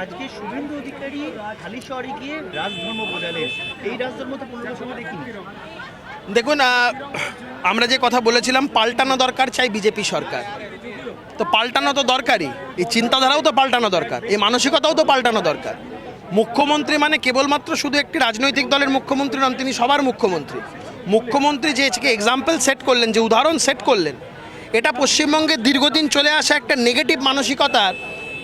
আজকে শুভেন্দু অধিকারী হালিশহরে গিয়ে রাজধর্ম বোঝালেন, এই রাজধর্ম তো 15 বছর দেখিনি। দেখুন, আমরা যে কথা বলেছিলাম পাল্টানো দরকার চাই বিজেপি সরকার, তো পাল্টানো তো দরকারই, এই চিন্তাধারাও তো পাল্টানো দরকার, এই মানসিকতাও তো পাল্টানো দরকার। মুখ্যমন্ত্রী মানে কেবলমাত্র শুধু একটি রাজনৈতিক দলের মুখ্যমন্ত্রী নন, তিনি সবার মুখ্যমন্ত্রী। মুখ্যমন্ত্রী যে এক্সাম্পল সেট করলেন, যে উদাহরণ সেট করলেন, এটা পশ্চিমবঙ্গে দীর্ঘদিন চলে আসা একটা নেগেটিভ মানসিকতার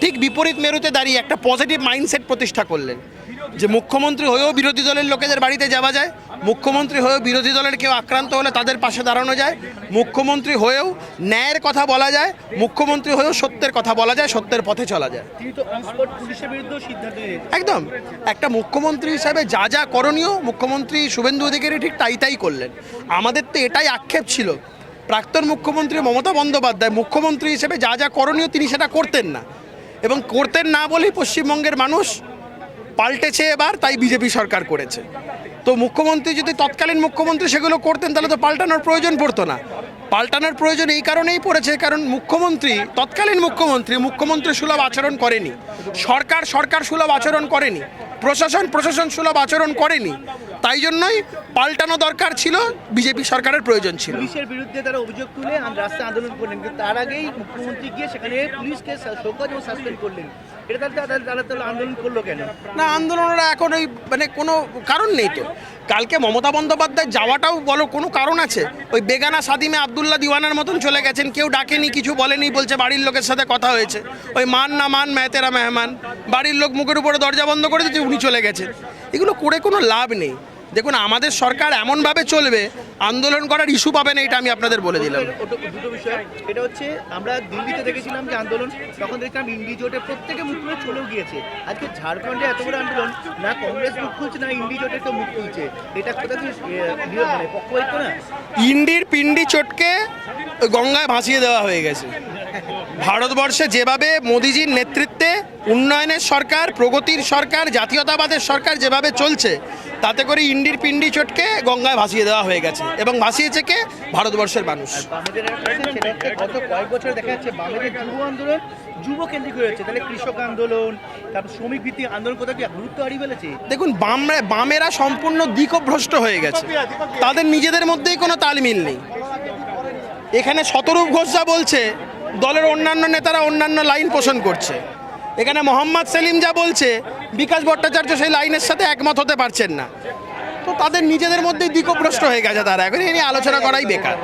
ঠিক বিপরীত মেরুতে দাঁড়িয়ে একটা পজিটিভ মাইন্ডসেট প্রতিষ্ঠা করলেন, যে মুখ্যমন্ত্রী হয়েও বিরোধী দলের লোকেদের বাড়িতে যাওয়া যায়, মুখ্যমন্ত্রী হয়েও বিরোধী দলের কেউ আক্রান্ত হলে তাদের পাশে দাঁড়ানো যায়, মুখ্যমন্ত্রী হয়েও ন্যায়ের কথা বলা যায়, মুখ্যমন্ত্রী হয়েও সত্যের কথা বলা যায়, সত্যের পথে চলা যায়। তিনি তো অনস্পট পুলিশের বিরুদ্ধে সিদ্ধান্ত নিয়েছেন। একদম একটা মুখ্যমন্ত্রী হিসাবে যা যা করণীয় মুখ্যমন্ত্রী শুভেন্দু অধিকারী ঠিক তাই করলেন। আমাদের তো এটাই আক্ষেপ ছিল, প্রাক্তন মুখ্যমন্ত্রী মমতা বন্দ্যোপাধ্যায় মুখ্যমন্ত্রী হিসেবে যা যা করণীয় তিনি সেটা করতেন না, এবং করতেন না বলেই পশ্চিমবঙ্গের মানুষ পাল্টেছে এবার, তাই বিজেপি সরকার করেছে। তো মুখ্যমন্ত্রী যদি তৎকালীন মুখ্যমন্ত্রী সেগুলো করতেন তাহলে তো পাল্টানোর প্রয়োজন পড়তো না। পাল্টানোর প্রয়োজন এই কারণেই পড়েছে, কারণ তৎকালীন মুখ্যমন্ত্রী সুলভ আচরণ করেনি, সরকার সুলভ আচরণ করেনি, প্রশাসন সুলভ আচরণ করেনি, তাই জন্যই পাল্টানো দরকার ছিল, বিজেপি সরকারের প্রয়োজন ছিল। পুলিশের বিরুদ্ধে তারা অভিযোগ তুলে রাস্তায় আন্দোলন করলেন, কিন্তু তার আগেই মুখ্যমন্ত্রী গিয়ে সেখানে পুলিশকে শোকজ এবং সাসপেন্ড করলেন। এটা তাহলে আন্দোলন করলো কেন? না, আন্দোলনরা এখন ওই কোনো কারণ নেই তো। কালকে মমতা বন্দ্যোপাধ্যায় যাওয়াটাও বলো কোনো কারণ আছে? ওই বেগানা সাদিমে আবদুল্লাহ দিওয়ানার মতন চলে গেছেন, কেউ ডাকেনি, কিছু বলেনি, বলছে বাড়ির লোকের সাথে কথা হয়েছে, ওই মান না মান মেহতেরা মেহমান, বাড়ির লোক মুখের উপরে দরজা বন্ধ করে দিচ্ছে, উনি চলে গেছেন। এগুলো করে কোনো লাভ নেই। দেখুন, আমাদের সরকার এমনভাবে চলবে, আন্দোলন করার ইস্যু পাবে না, এটা আমি আপনাদের বলে দিলাম। দুটো বিষয়, এটা হচ্ছে আমরা দিল্লিতে দেখেছিলাম যে আন্দোলন, তখন দেখলাম ইন্ডি জোটে প্রত্যেকে মুখ খুলে চলেও গিয়েছে। আজকে ঝাড়খণ্ডে এত বড় আন্দোলন, না কংগ্রেস মুখ খুলছে না ইন্ডি জোটে কেউ মুখ খুলছে, এটা কোথাও পক্ষপাতিত্ব না? ইন্ডির পিন্ডি চটকে গঙ্গায় ভাসিয়ে দেওয়া হয়ে গেছে। ভারতবর্ষে যেভাবে মোদিজির নেতৃত্বে উন্নয়নের সরকার, প্রগতির সরকার, জাতীয়তাবাদের সরকার যেভাবে চলছে, তাতে করে ইন্ডির পিন্ডি চটকে গঙ্গায় ভাসিয়ে দেওয়া হয়ে গেছে, এবং ভাসিয়েছে কে? ভারতবর্ষের মানুষ। গত কয়েক বছর দেখা যাচ্ছে বামেদের যুব আন্দোলন যুব কেন্দ্রিক হয়েছে, তাহলে কৃষক আন্দোলন, তারপর শ্রমিক ভিত্তিক আন্দোলন কোথাও কি গুরুত্ব হারিয়ে ফেলেছে? দেখুন, বামেরা সম্পূর্ণ দিকভ্রষ্ট হয়ে গেছে, তাদের নিজেদের মধ্যেই কোনো তালমিল নেই। এখানে শতরূপ ঘোষ যা বলছে, দলের অন্যান্য নেতারা অন্যান্য লাইন পোষণ করছে। এখানে মোহাম্মদ সেলিম যা বলছে, বিকাশ ভট্টাচার্য সেই লাইনের সাথে একমত হতে পারছেন না। তো তাদের নিজেদের মধ্যেই দিকভ্রষ্ট হয়ে গেছে, তারা এখন এ নিয়ে আলোচনা করাই বেকার।